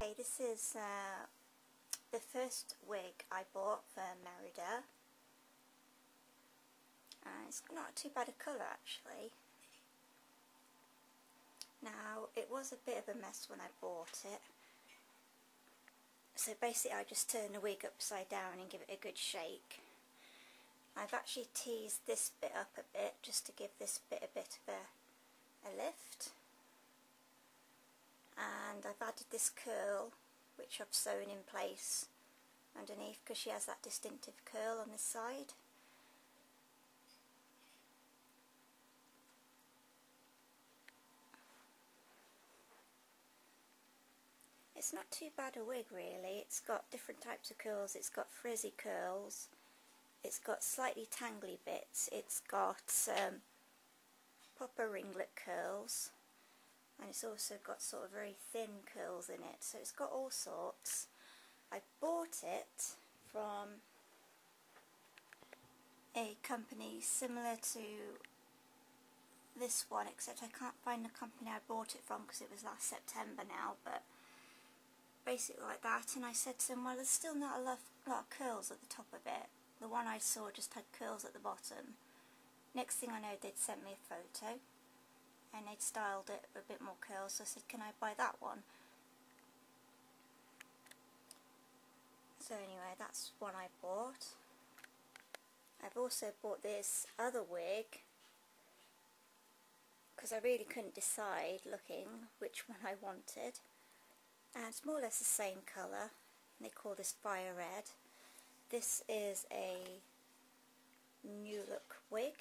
Okay, this is the first wig I bought for Merida. It's not too bad a colour actually. Now, it was a bit of a mess when I bought it. So basically I just turn the wig upside down and give it a good shake. I've actually teased this bit up a bit just to give this bit a bit of a lift. And I've added this curl which I've sewn in place underneath because she has that distinctive curl on this side. It's not too bad a wig really. It's got different types of curls. It's got frizzy curls, it's got slightly tangly bits, it's got proper ringlet curls, and it's also got sort of very thin curls in it, so it's got all sorts. I bought it from a company similar to this one, except I can't find the company I bought it from because it was last September now, but basically like that. And I said to them, well, there's still not a lot of curls at the top of it. The one I saw just had curls at the bottom. Next thing I know, they'd sent me a photo and they'd styled it a bit more curls, so I said, can I buy that one? So anyway, that's one I bought. I've also bought this other wig because I really couldn't decide looking which one I wanted. And it's more or less the same colour. They call this fire red. This is a new look wig.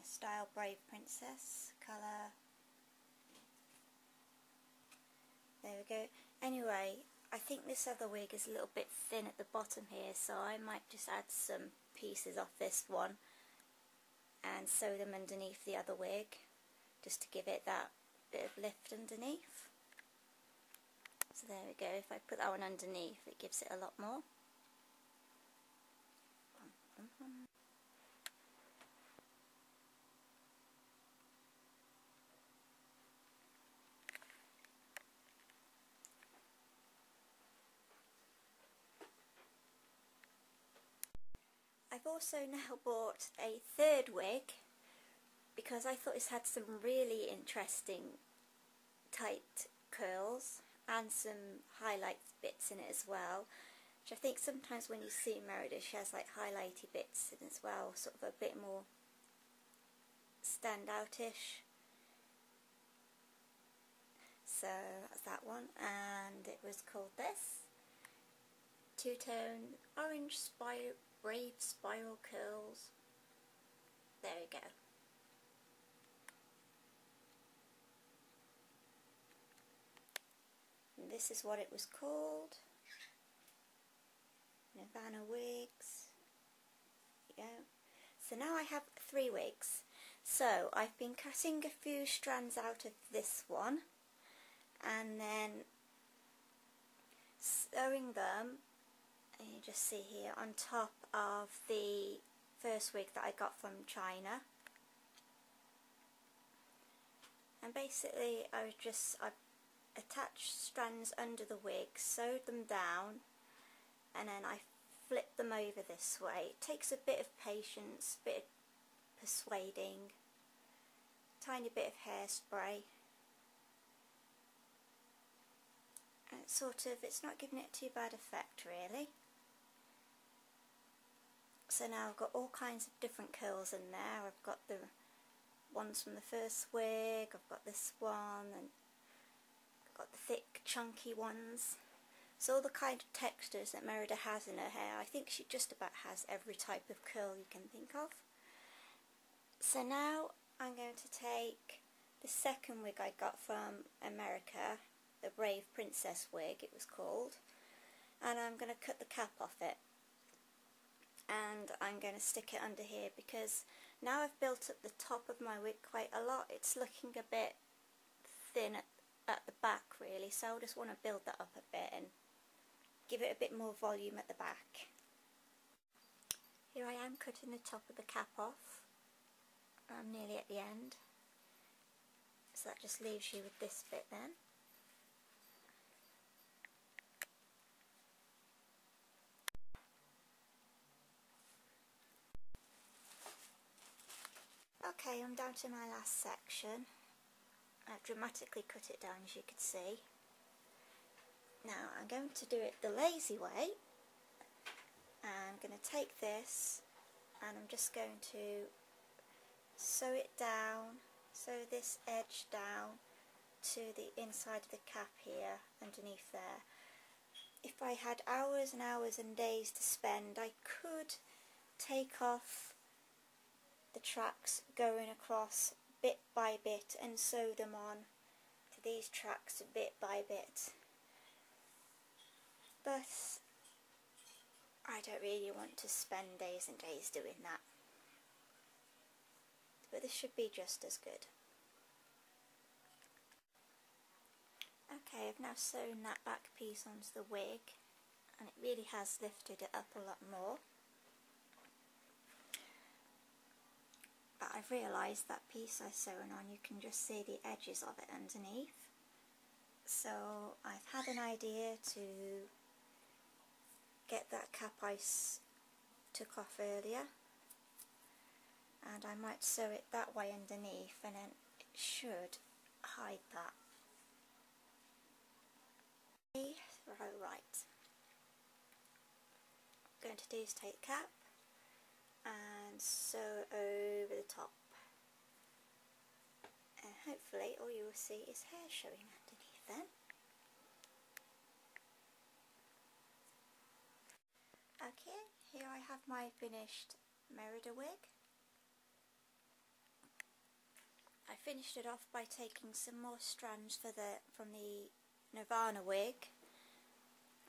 Style Brave Princess colour. There we go. Anyway, I think this other wig is a little bit thin at the bottom here, so I might just add some pieces off this one and sew them underneath the other wig just to give it that bit of lift underneath. So there we go. If I put that one underneath, it gives it a lot more. I've also now bought a third wig because I thought this had some really interesting tight curls and some highlight bits in it as well, which I think sometimes when you see Merida, she has like highlighty bits in as well, sort of a bit more standoutish. So that's that one, and it was called this two-tone orange brave spiral curls. There we go. And this is what it was called. Merida Wigs. There you go. So now I have 3 wigs. So I've been cutting a few strands out of this one and then sewing them, and you just see here, on top of the first wig that I got from China. And basically I attached strands under the wig, sewed them down, and then I flip them over this way. It takes a bit of patience, a bit of persuading, tiny bit of hairspray, and it's not giving it too bad effect really. So now I've got all kinds of different curls in there. I've got the ones from the first wig, I've got this one, and I've got the thick chunky ones. So all the kind of textures that Merida has in her hair. I think she just about has every type of curl you can think of. So now I'm going to take the second wig I got from America, the Brave Princess wig it was called, and I'm going to cut the cap off it. And I'm going to stick it under here because now I've built up the top of my wig quite a lot. It's looking a bit thin at the back really, so I just want to build that up a bit and give it a bit more volume at the back. Here I am cutting the top of the cap off. I'm nearly at the end. So that just leaves you with this bit then. Okay, I'm down to my last section. I've dramatically cut it down, as you can see. Now I'm going to do it the lazy way. I'm going to take this and I'm just going to sew it down, sew this edge down to the inside of the cap here, underneath there. If I had hours and hours and days to spend, I could take off the tracks going across bit by bit and sew them on to these tracks bit by bit. But I don't really want to spend days and days doing that. But this should be just as good. Okay, I've now sewn that back piece onto the wig, and it really has lifted it up a lot more. But I've realised that piece I've sewn on, you can just see the edges of it underneath. So I've had an idea to get that cap I took off earlier, and I might sew it that way underneath, and then it should hide that. Right. What I'm going to do is take the cap and sew over the top, and hopefully all you will see is hair showing underneath then. Okay, here I have my finished Merida wig. I finished it off by taking some more strands from the Nirvana wig,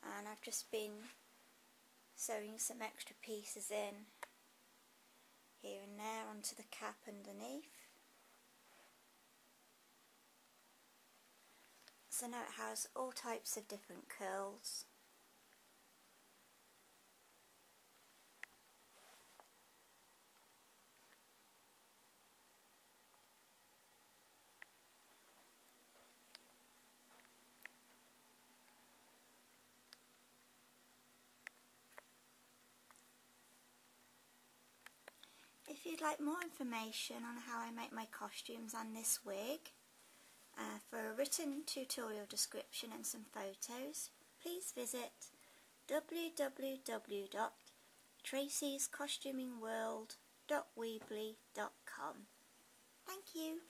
and I've just been sewing some extra pieces in here and there onto the cap underneath. So now it has all types of different curls. If you'd like more information on how I make my costumes and this wig, for a written tutorial description and some photos, please visit www.tracyscostumingworld.weebly.com. Thank you.